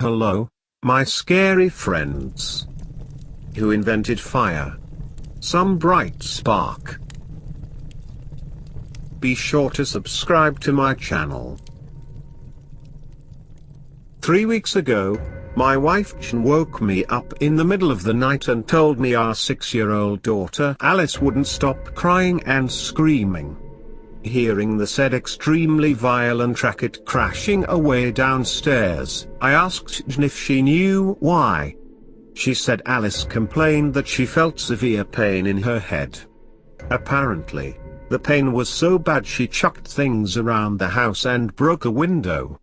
Hello, my scary friends. Who invented fire? Some bright spark. Be sure to subscribe to my channel. 3 weeks ago, my wife Jen woke me up in the middle of the night and told me our 6-year-old daughter Alice wouldn't stop crying and screaming. Hearing the said extremely violent racket crashing away downstairs, I asked Jen if she knew why. She said Alice complained that she felt severe pain in her head. Apparently, the pain was so bad she chucked things around the house and broke a window.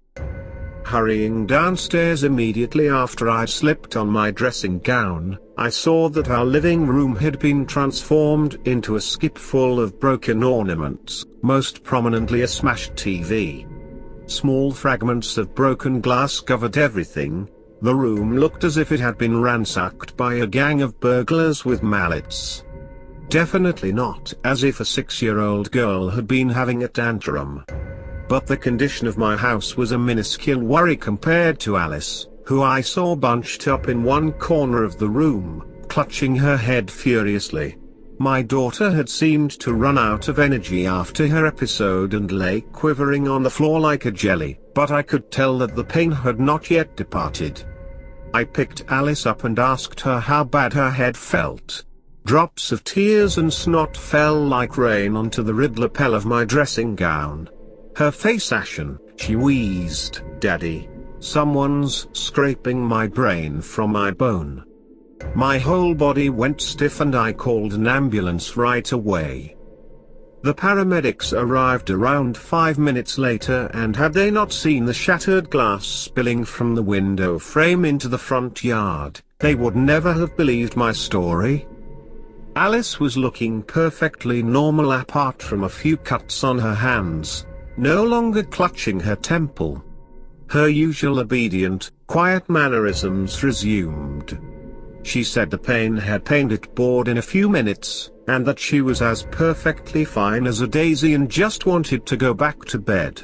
Hurrying downstairs immediately after I slipped on my dressing gown, I saw that our living room had been transformed into a skip full of broken ornaments, most prominently a smashed TV. Small fragments of broken glass covered everything. The room looked as if it had been ransacked by a gang of burglars with mallets. Definitely not as if a 6-year-old girl had been having a tantrum. But the condition of my house was a minuscule worry compared to Alice, who I saw bunched up in one corner of the room, clutching her head furiously. My daughter had seemed to run out of energy after her episode and lay quivering on the floor like a jelly, but I could tell that the pain had not yet departed. I picked Alice up and asked her how bad her head felt. Drops of tears and snot fell like rain onto the ribbed lapel of my dressing gown. Her face ashen, she wheezed, "Daddy, someone's scraping my brain from my bone." My whole body went stiff and I called an ambulance right away. The paramedics arrived around 5 minutes later, and had they not seen the shattered glass spilling from the window frame into the front yard, they would never have believed my story. Alice was looking perfectly normal apart from a few cuts on her hands, no longer clutching her temple. Her usual obedient, quiet mannerisms resumed. She said the pain had pained it bored in a few minutes, and that she was as perfectly fine as a daisy and just wanted to go back to bed.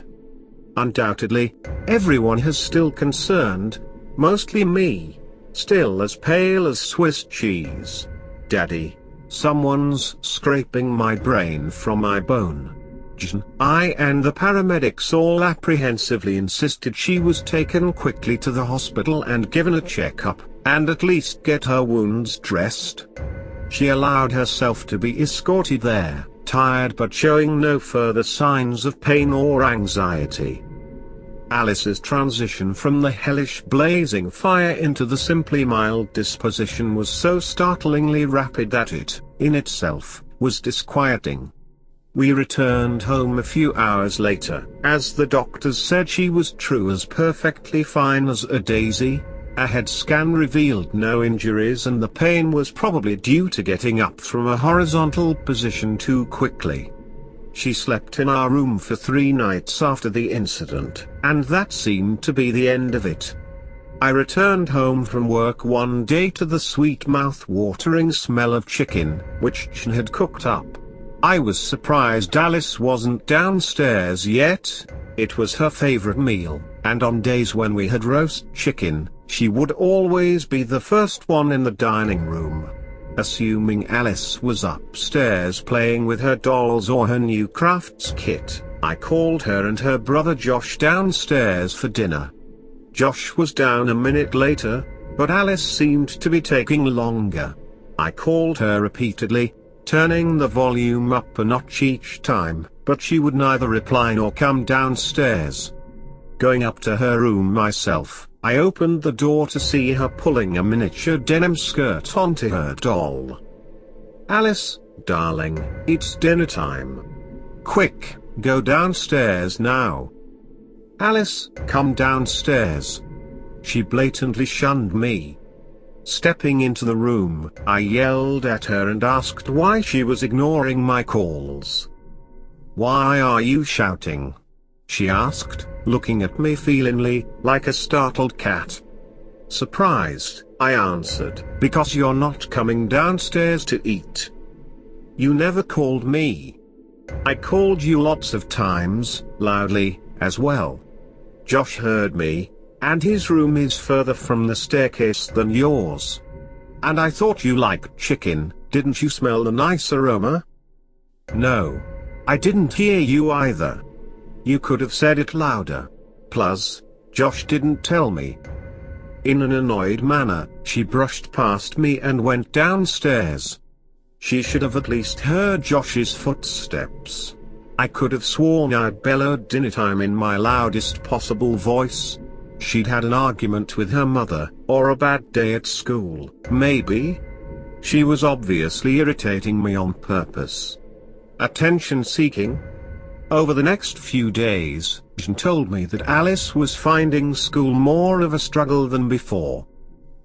Undoubtedly, everyone is still concerned, mostly me, still as pale as Swiss cheese. "Daddy, someone's scraping my brain from my bone." I and the paramedics all apprehensively insisted she was taken quickly to the hospital and given a checkup, and at least get her wounds dressed. She allowed herself to be escorted there, tired but showing no further signs of pain or anxiety. Alice's transition from the hellish blazing fire into the simply mild disposition was so startlingly rapid that it, in itself, was disquieting. We returned home a few hours later, as the doctors said she was true as perfectly fine as a daisy. A head scan revealed no injuries and the pain was probably due to getting up from a horizontal position too quickly. She slept in our room for 3 nights after the incident, and that seemed to be the end of it. I returned home from work one day to the sweet mouth-watering smell of chicken, which Jen had cooked up. I was surprised Alice wasn't downstairs yet. It was her favorite meal, and on days when we had roast chicken, she would always be the first one in the dining room. Assuming Alice was upstairs playing with her dolls or her new crafts kit, I called her and her brother Josh downstairs for dinner. Josh was down a minute later, but Alice seemed to be taking longer. I called her repeatedly, turning the volume up a notch each time, but she would neither reply nor come downstairs. Going up to her room myself, I opened the door to see her pulling a miniature denim skirt onto her doll. "Alice, darling, it's dinner time. Quick, go downstairs now." "Alice, come downstairs." She blatantly shunned me. Stepping into the room, I yelled at her and asked why she was ignoring my calls. "Why are you shouting?" she asked, looking at me feelingly, like a startled cat. Surprised, I answered, "Because you're not coming downstairs to eat." "You never called me." "I called you lots of times, loudly, as well." Josh heard me, And his room is further from the staircase than yours. And I thought you liked chicken, didn't you smell the nice aroma? No. I didn't hear you either. You could have said it louder. Plus, Josh didn't tell me. In an annoyed manner, she brushed past me and went downstairs. She should have at least heard Josh's footsteps. I could have sworn I'd bellowed dinner time in my loudest possible voice. She'd had an argument with her mother, or a bad day at school, maybe. She was obviously irritating me on purpose. Attention-seeking? Over the next few days, Jen told me that Alice was finding school more of a struggle than before.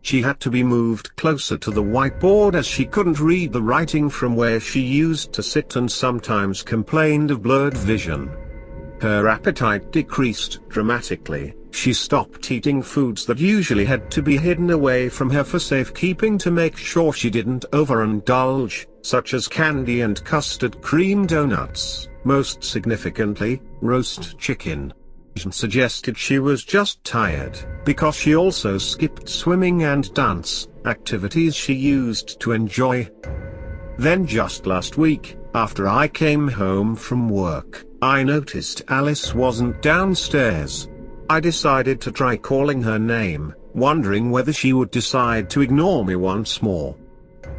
She had to be moved closer to the whiteboard as she couldn't read the writing from where she used to sit and sometimes complained of blurred vision. Her appetite decreased dramatically. She stopped eating foods that usually had to be hidden away from her for safekeeping to make sure she didn't overindulge, such as candy and custard cream donuts, most significantly, roast chicken. Jen suggested she was just tired, because she also skipped swimming and dance, activities she used to enjoy. Then just last week, after I came home from work, I noticed Alice wasn't downstairs. I decided to try calling her name, wondering whether she would decide to ignore me once more.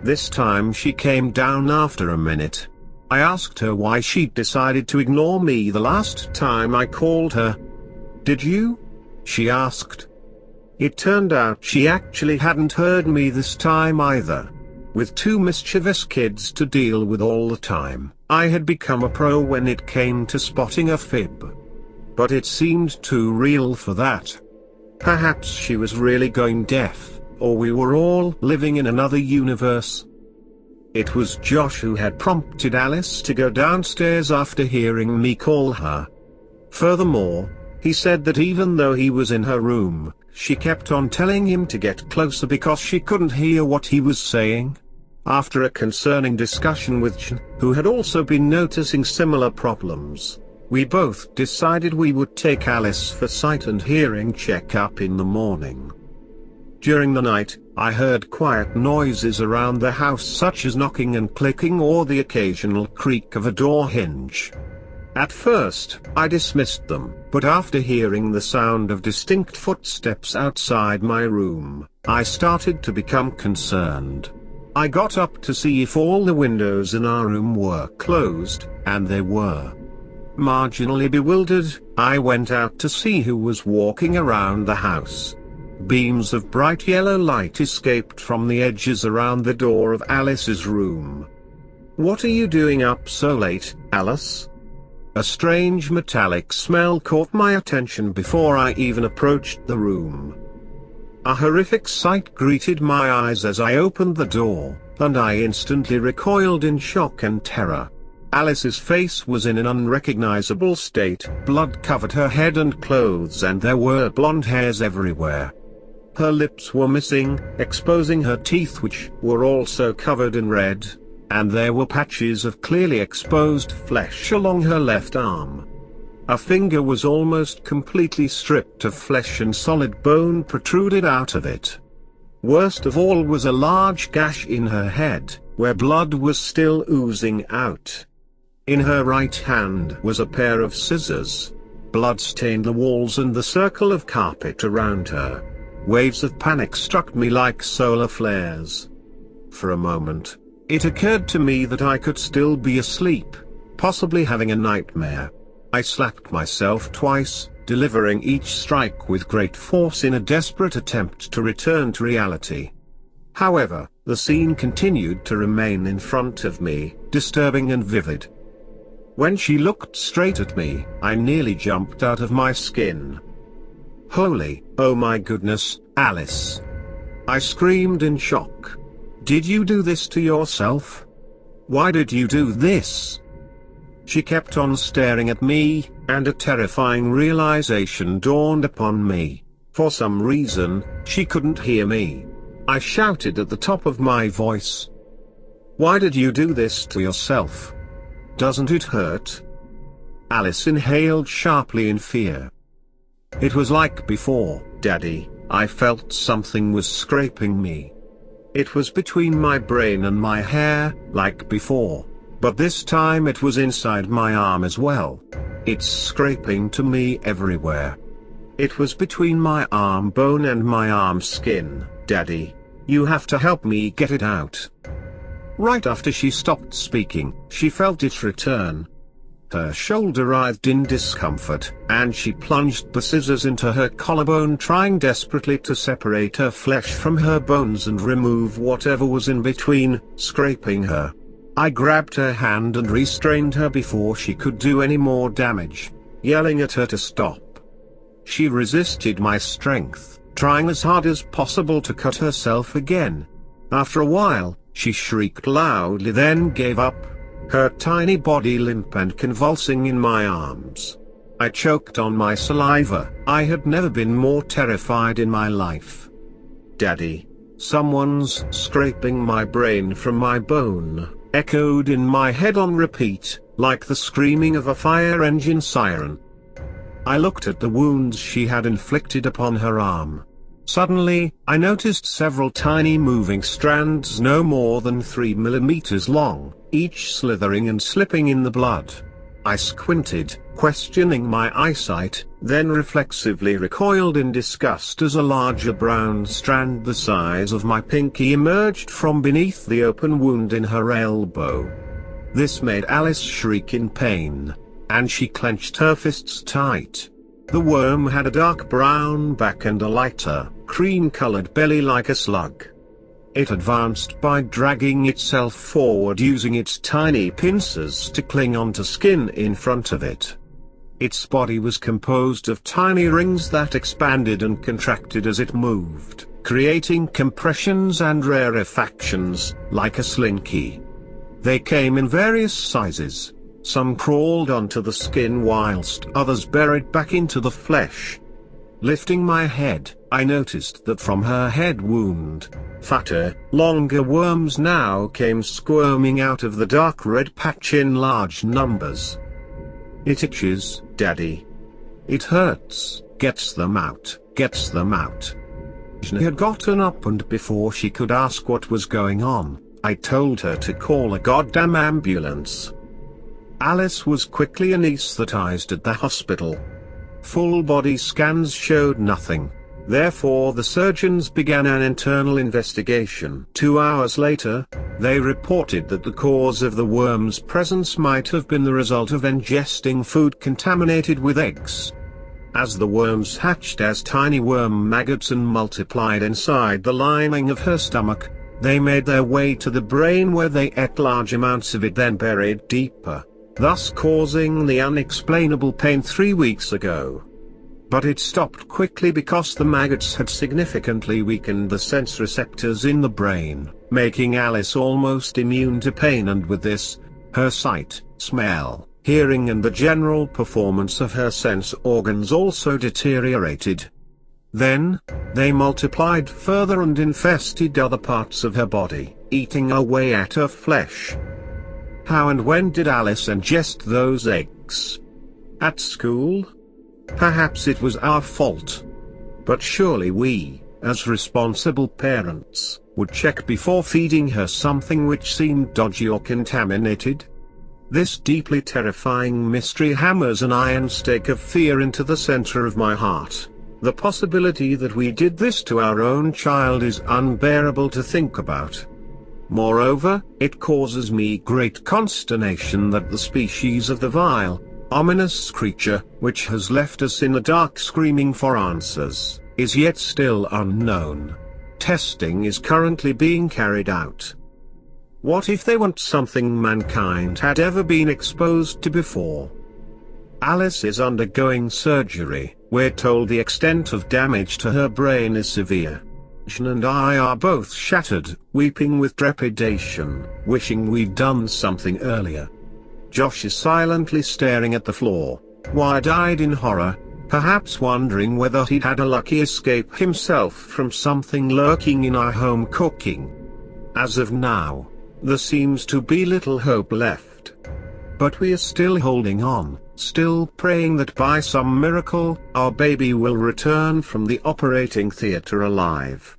This time she came down after a minute. I asked her why she'd decided to ignore me the last time I called her. "Did you?" she asked. It turned out she actually hadn't heard me this time either. With two mischievous kids to deal with all the time, I had become a pro when it came to spotting a fib. But it seemed too real for that. Perhaps she was really going deaf, or we were all living in another universe. It was Josh who had prompted Alice to go downstairs after hearing me call her. Furthermore, he said that even though he was in her room, she kept on telling him to get closer because she couldn't hear what he was saying. After a concerning discussion with Jen, who had also been noticing similar problems, we both decided we would take Alice for sight and hearing check-up in the morning. During the night, I heard quiet noises around the house such as knocking and clicking or the occasional creak of a door hinge. At first, I dismissed them, but after hearing the sound of distinct footsteps outside my room, I started to become concerned. I got up to see if all the windows in our room were closed, and they were. Marginally bewildered, I went out to see who was walking around the house. Beams of bright yellow light escaped from the edges around the door of Alice's room. "What are you doing up so late, Alice?" A strange metallic smell caught my attention before I even approached the room. A horrific sight greeted my eyes as I opened the door, and I instantly recoiled in shock and terror. Alice's face was in an unrecognizable state, blood covered her head and clothes and there were blonde hairs everywhere. Her lips were missing, exposing her teeth which were also covered in red, and there were patches of clearly exposed flesh along her left arm. A finger was almost completely stripped of flesh and solid bone protruded out of it. Worst of all was a large gash in her head, where blood was still oozing out. In her right hand was a pair of scissors. Blood stained the walls and the circle of carpet around her. Waves of panic struck me like solar flares. For a moment, it occurred to me that I could still be asleep, possibly having a nightmare. I slapped myself twice, delivering each strike with great force in a desperate attempt to return to reality. However, the scene continued to remain in front of me, disturbing and vivid. When she looked straight at me, I nearly jumped out of my skin. "Holy, oh my goodness, Alice!" I screamed in shock. "Did you do this to yourself? Why did you do this?" She kept on staring at me, and a terrifying realization dawned upon me. For some reason, she couldn't hear me. I shouted at the top of my voice. "Why did you do this to yourself? Doesn't it hurt?" Alice inhaled sharply in fear. It was like before. Daddy, I felt something was scraping me. It was between my brain and my hair, like before. But this time it was inside my arm as well. It's scraping to me everywhere. It was between my arm bone and my arm skin. Daddy, you have to help me get it out. Right after she stopped speaking, she felt it return. Her shoulder writhed in discomfort, and she plunged the scissors into her collarbone, trying desperately to separate her flesh from her bones and remove whatever was in between, scraping her. I grabbed her hand and restrained her before she could do any more damage, yelling at her to stop. She resisted my strength, trying as hard as possible to cut herself again. After a while, she shrieked loudly, then gave up, her tiny body limp and convulsing in my arms. I choked on my saliva. I had never been more terrified in my life. Daddy, someone's scraping my brain from my bone, echoed in my head on repeat, like the screaming of a fire engine siren. I looked at the wounds she had inflicted upon her arm. Suddenly, I noticed several tiny moving strands no more than 3 millimeters long, each slithering and slipping in the blood. I squinted, questioning my eyesight, then reflexively recoiled in disgust as a larger brown strand the size of my pinky emerged from beneath the open wound in her elbow. This made Alice shriek in pain, and she clenched her fists tight. The worm had a dark brown back and a lighter, cream-colored belly like a slug. It advanced by dragging itself forward using its tiny pincers to cling onto skin in front of it. Its body was composed of tiny rings that expanded and contracted as it moved, creating compressions and rarefactions, like a slinky. They came in various sizes. Some crawled onto the skin whilst others burrowed back into the flesh. Lifting my head, I noticed that from her head wound, fatter, longer worms now came squirming out of the dark red patch in large numbers. It itches, Daddy. It hurts, gets them out, gets them out. She had gotten up, and before she could ask what was going on, I told her to call a goddamn ambulance. Alice was quickly anesthetized at the hospital. Full body scans showed nothing. Therefore the surgeons began an internal investigation. 2 hours later, they reported that the cause of the worm's presence might have been the result of ingesting food contaminated with eggs. As the worms hatched as tiny worm maggots and multiplied inside the lining of her stomach, they made their way to the brain where they ate large amounts of it, then buried deeper, thus causing the unexplainable pain 3 weeks ago. But it stopped quickly because the maggots had significantly weakened the sense receptors in the brain, making Alice almost immune to pain, and with this, her sight, smell, hearing and the general performance of her sense organs also deteriorated. Then, they multiplied further and infested other parts of her body, eating away at her flesh. How and when did Alice ingest those eggs? At school? Perhaps it was our fault. But surely we, as responsible parents, would check before feeding her something which seemed dodgy or contaminated? This deeply terrifying mystery hammers an iron stake of fear into the center of my heart. The possibility that we did this to our own child is unbearable to think about. Moreover, it causes me great consternation that the species of the vile, ominous creature, which has left us in the dark screaming for answers, is yet still unknown. Testing is currently being carried out. What if they want something mankind had ever been exposed to before? Alice is undergoing surgery. We're told the extent of damage to her brain is severe. And I are both shattered, weeping with trepidation, wishing we'd done something earlier. Josh is silently staring at the floor, wide-eyed in horror, perhaps wondering whether he'd had a lucky escape himself from something lurking in our home cooking. As of now, there seems to be little hope left. But we are still holding on, still praying that by some miracle, our baby will return from the operating theater alive.